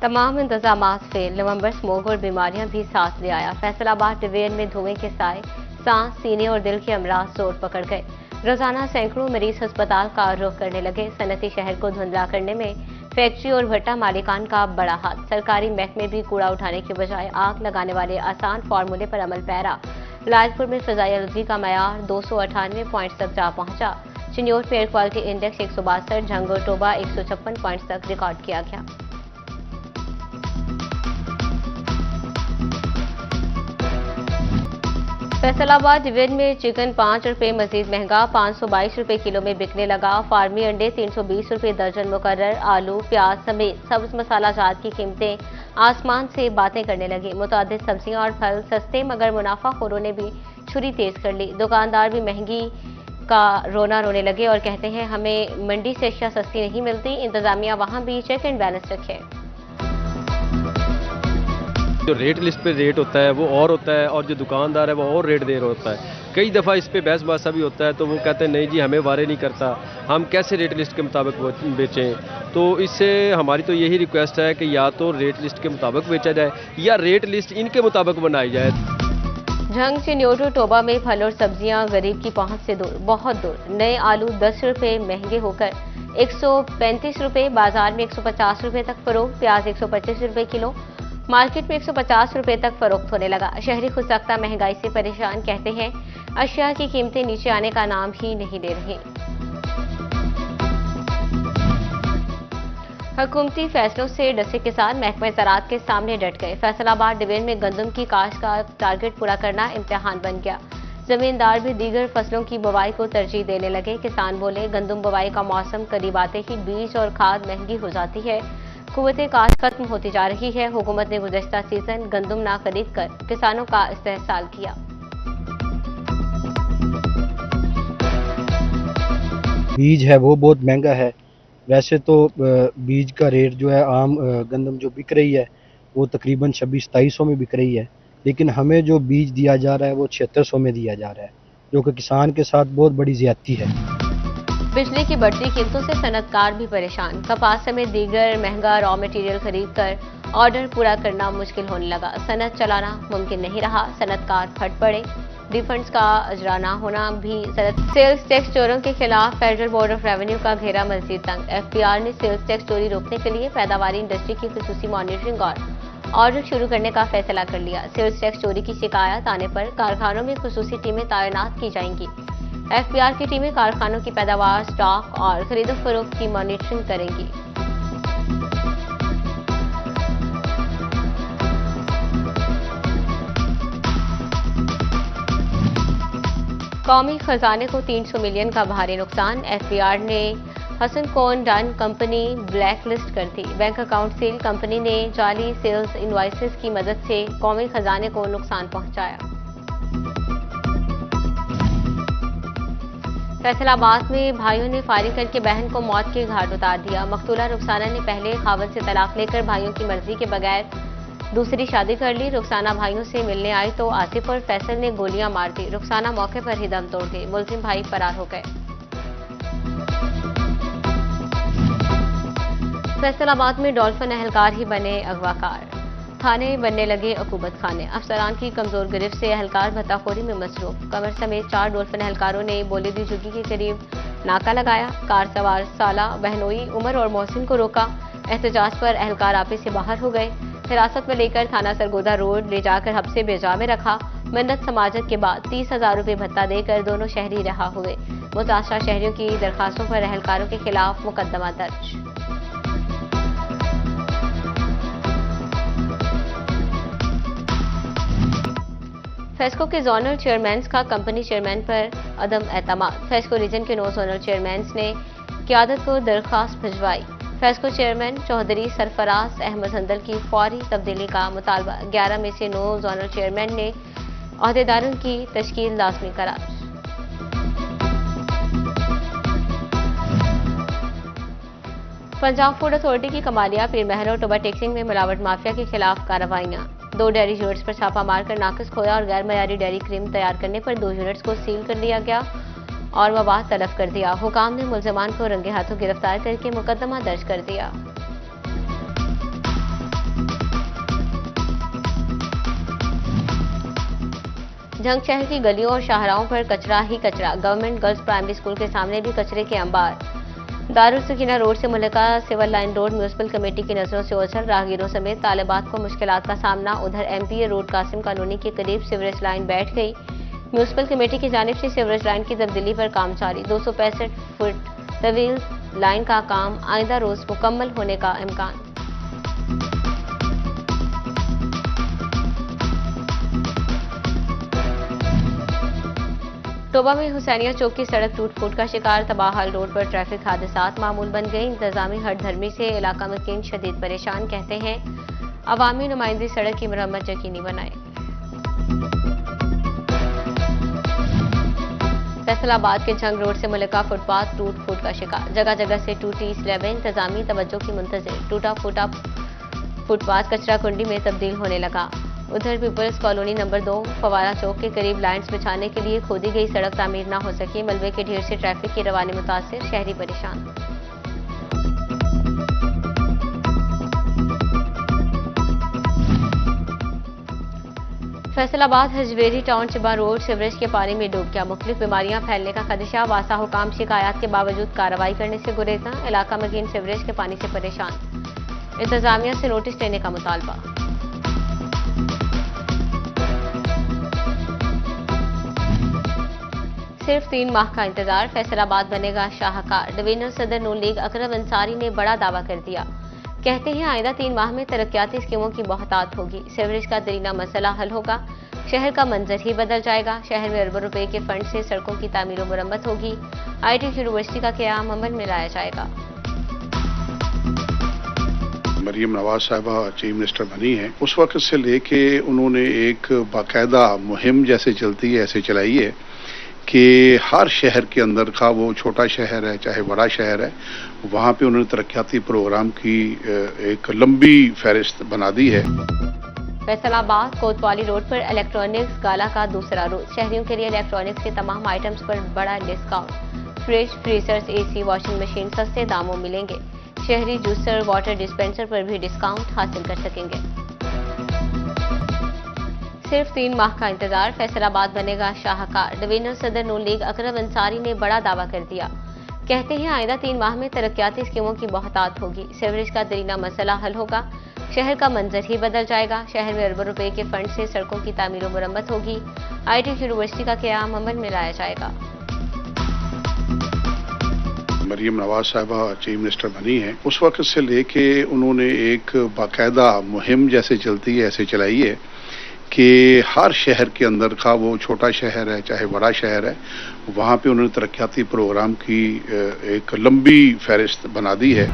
तमाम इंतजामात फेल, नवंबर स्मोक और बीमारियां भी साथ ले आया। फैसलाबाद डिवीजन में धुएं के साए सांस, सीने और दिल के अमराज जोर पकड़ गए। रोजाना सैकड़ों मरीज अस्पताल का रुख करने लगे। सनती शहर को धुंधला करने में फैक्ट्री और भट्टा मालिकान का बड़ा हाथ। सरकारी महकमे भी कूड़ा उठाने के बजाय आग लगाने वाले आसान फार्मूले पर अमल पैरा। लालपुर में फिजाई आलूगी का मयार 298 पॉइंट्स तक जा पहुंचा। चिन्योट में एयर क्वालिटी इंडेक्स 162, झंगोर टोबा 156 पॉइंट्स तक रिकॉर्ड किया गया। फैसलाबाद डिवीजन में चिकन 5 रुपये मजीद महंगा, 522 रुपये किलो में बिकने लगा। फार्मी अंडे 320 रुपये दर्जन मुकर्रर। आलू, प्याज समेत सब्ज मसाला जात की कीमतें आसमान से बातें करने लगी। मुतादिद सब्जियां और फल सस्ते, मगर मुनाफाखोरों ने भी छुरी तेज कर ली। दुकानदार भी महंगी का रोना रोने लगे और कहते हैं हमें मंडी से अशिया सस्ती नहीं मिलती। इंतजामिया वहां भी चेक एंड बैलेंस रखे। जो रेट लिस्ट पे रेट होता है वो और होता है, और जो दुकानदार है वो और रेट दे रहा होता है। कई दफ़ा इस पे बहस बासा भी होता है, तो वो कहते हैं नहीं जी हमें वारे नहीं करता, हम कैसे रेट लिस्ट के मुताबिक बेचें। तो इससे हमारी तो यही रिक्वेस्ट है कि या तो रेट लिस्ट के मुताबिक बेचा जाए या रेट लिस्ट इनके मुताबिक बनाई जाए। झंग चिन्योटो टोबा में फल और सब्जियां गरीब की पहुंच से दूर, बहुत दूर। नए आलू 10 रुपये महंगे होकर 135 रुपये, बाजार में 150 रुपये तक फरोख्त। प्याज 125 रुपये किलो, मार्केट में 150 रुपये तक फरोख्त होने लगा। शहरी खुद सख्ता महंगाई से परेशान, कहते हैं अशिया की कीमतें नीचे आने का नाम ही नहीं ले रही। हुकूमती फैसलों से डसे किसान महकमा ज़राअत के सामने डट गए। फैसलाबाद डिवीजन में गंदम की काश्त का टारगेट पूरा करना इम्तिहान बन गया। जमींदार भी दीगर फसलों की बुवाई को तरजीह देने लगे। किसान बोले गंदम बुवाई का मौसम करीब आते ही बीज और खाद महंगी हो जाती है, कुव्वते काश्त खत्म होती जा रही है। हुकूमत ने गुज़श्ता सीजन गंदम ना खरीद कर किसानों का इस्तेहसाल किया। बीज है वो बहुत महंगा है। वैसे तो बीज का रेट जो है आम गंदम जो बिक रही है वो तकरीबन 2600-2700 में बिक रही है, लेकिन हमें जो बीज दिया जा रहा है वो 7600 में दिया जा रहा है, जो कि किसान के साथ बहुत बड़ी ज्यादती है। बिजली की बढ़ती कीमतों से सनतकार भी परेशान। कपास समेत दीगर महंगा रॉ मटेरियल खरीद कर ऑर्डर पूरा करना मुश्किल होने लगा। सनत चलाना मुमकिन नहीं रहा। सनतकार फट पड़े। रिफंड्स का अजरा ना होना भी सेल्स टैक्स चोरों के खिलाफ फेडरल बोर्ड ऑफ रेवेन्यू का घेरा मजीद तंग। एफपीआर ने सेल्स टैक्स चोरी रोकने के लिए पैदावारी इंडस्ट्री की खुसूसी मॉनिटरिंग और ऑडिट शुरू करने का फैसला कर लिया। सेल्स टैक्स चोरी की शिकायत आने पर कारखानों में खुसूसी टीमें तैनात की जाएंगी। एफपीआर की टीमें कारखानों की पैदावार, स्टॉक और खरीदो फरोख्त की मॉनिटरिंग करेंगी। कौमी खजाने को 300 मिलियन का भारी नुकसान। एफपीआर ने हसन कोन डन कंपनी ब्लैक लिस्ट कर दी। Bank account seal. कंपनी ने जाली सेल्स इनवॉइसेस की मदद से कौमी खजाने को नुकसान पहुंचाया। फैसलाबाद में भाइयों ने फायरिंग करके बहन को मौत के घाट उतार दिया। मकतूला रुखसाना ने पहले खावत से तलाक लेकर भाइयों की मर्जी के बगैर दूसरी शादी कर ली। रुखसाना भाइयों से मिलने आई तो आसिफ और फैसल ने गोलियां मार दी। रुखसाना मौके पर ही दम तोड़ गई। मुलजिम भाई फरार हो गए। फैसलाबाद में डॉल्फिन अहलकार ही बने अगवाकार। थाने बनने लगे अकूबत खाने। अफसरान की कमजोर गिरफ्त से अहलकार भत्ताखोरी में मसरूफ। कमर समेत 4 डॉल्फिन अहलकारों ने बोलीदी झुग्गी के करीब नाका लगाया। कार सवार साला, बहनोई, उमर और मोहसिन को रोका। एहतजाज पर अहलकार आपे से बाहर हो गए। हिरासत में लेकर थाना सरगोदा रोड ले जाकर हब्से बेजा में रखा। मिन्नत समाजत के बाद 30,000 रुपये भत्ता देकर दोनों शहरी रहा हुए। मुतासरा शहरियों की दरखास्तों पर अहलकारों के खिलाफ मुकदमा दर्ज। फेस्को के जोनल चेयरमैन का कंपनी चेयरमैन पर अदम एतमाद। फेस्को रीजन के 9 जोनल चेयरमैन ने क़यादत को दरख्वास्त भिजवाई। फेस्को चेयरमैन चौधरी सरफराज अहमद हंदल की फौरी तब्दीली का मुतालबा। 11 में से 9 जोनल चेयरमैन ने अहदेदारों की तश्कील लाजमी करार। पंजाब फूड अथॉरिटी की कमालिया, पीर महल और टोबा टेक्सिंग में मिलावट माफिया के खिलाफ कार्रवाइयां। 2 डेयरी यूनिट्स पर छापा मारकर नाकिस खोया और गैर मयारी डेयरी क्रीम तैयार करने पर 2 यूनिट्स को सील कर दिया गया और मवाद तलब कर दिया। हुकाम ने मुलजमान को रंगे हाथों गिरफ्तार करके मुकदमा दर्ज कर दिया। झंग शहर की गलियों और शाहराहों पर कचरा ही कचरा। गवर्नमेंट गर्ल्स प्राइमरी स्कूल के सामने भी कचरे के अंबार। दारुल सकीना रोड से मुल्का civil line road municipal committee की नजरों से ओझल। राहगीरों समेत तालिबात को मुश्किलात का सामना। उधर एमपीए रोड कासिम कॉलोनी के करीब सीवरेज लाइन बैठ गई। म्यूनिसिपल कमेटी की जानिब से सीवरेज लाइन की तब्दीली पर काम जारी। 265 फुट तवील लाइन का काम आइंदा रोज मुकम्मल होने का इम्कान। टोबा में हुसैनिया चौक की सड़क टूट फूट का शिकार। तबाहाल रोड पर ट्रैफिक हादसात मामूल बन गए। इंतजामी हठधर्मी से इलाका मकीन शदीद परेशान। कहते हैं अवामी नुमाइंदे सड़क की मरम्मत यकीनी बनाए। फैसलाबाद के जंग रोड से मुल्का फुटपाथ टूट फूट का शिकार। जगह जगह से टूटी स्लैबें। इंतजामी तवज्जो की मुंतजिर। टूटा फूटा फुटपाथ कचरा कुंडी में तब्दील होने लगा। उधर पीपल्स कॉलोनी नंबर 2 फवारा चौक के करीब लाइन्स बिछाने के लिए खोदी गई सड़क तामीर न हो सकी। मलबे के ढेर से ट्रैफिक की रवानी मुतासिर। शहरी परेशान। Faisalabad Hajvery town Chiba road sewerage के पानी में डूब गया। मुख्तलिफ बीमारियां फैलने का खदशा। वासा हुकाम शिकायत के बावजूद कार्रवाई करने से गुरेजा। इलाका मकीन सीवरेज के पानी से परेशान। इंतजामिया से नोटिस देने का मुतालबा। सिर्फ 3 माह का इंतजार। फैसलाबाद बनेगा शाहकार। डिवीजनल सदर नून लीग अकरम अंसारी ने बड़ा दावा कर दिया। कहते हैं आइंदा 3 माह में तरक्याती स्कीमों की बहुतात होगी। सीवरेज का दरीना मसला हल होगा। शहर का मंजर ही बदल जाएगा। शहर में अरबों रुपए के फंड से सड़कों की तामीर व मरम्मत होगी। IT यूनिवर्सिटी का क़याम अमल में लाया जाएगा। मरियम नवाज साहिबा चीफ मिनिस्टर बनी है, उस वक्त से लेके उन्होंने एक बाकायदा मुहिम जैसे चलती है ऐसे चलाई है कि हर शहर के अंदर का वो छोटा शहर है चाहे बड़ा शहर है, वहाँ पे उन्होंने तरक्याती प्रोग्राम की एक लंबी फहरिस्त बना दी है। फैसलाबाद कोतवाली रोड पर इलेक्ट्रॉनिक्स गाला का दूसरा रोज। शहरियों के लिए इलेक्ट्रॉनिक्स के तमाम आइटम्स पर बड़ा discount. Fridge, freezers, AC, washing machine सस्ते दामों मिलेंगे। शहरी जूसर, वाटर डिस्पेंसर पर भी डिस्काउंट हासिल कर सकेंगे। सिर्फ 3 माह का इंतजार। फैसलाबाद बनेगा शाहकार। डिवीजनल सदर नून लीग अकरम अंसारी ने बड़ा दावा कर दिया। कहते हैं आइंदा 3 माह में तरक्याती स्कीमों की बहुतात होगी। सीवरेज का दरीना मसला हल होगा। शहर का मंजर ही बदल जाएगा। शहर में अरबों रुपए के फंड से सड़कों की तामीर व मरम्मत होगी। IT यूनिवर्सिटी का क़याम अमल में लाया जाएगा। मरियम नवाज साहिबा चीफ मिनिस्टर बनी है, उस वक्त से लेके उन्होंने एक बाकायदा मुहिम जैसे चलती है ऐसे चलाई है कि हर शहर के अंदर का वो छोटा शहर है चाहे बड़ा शहर है, वहाँ पे उन्होंने तरक्याती प्रोग्राम की एक लंबी फहरिस्त बना दी है।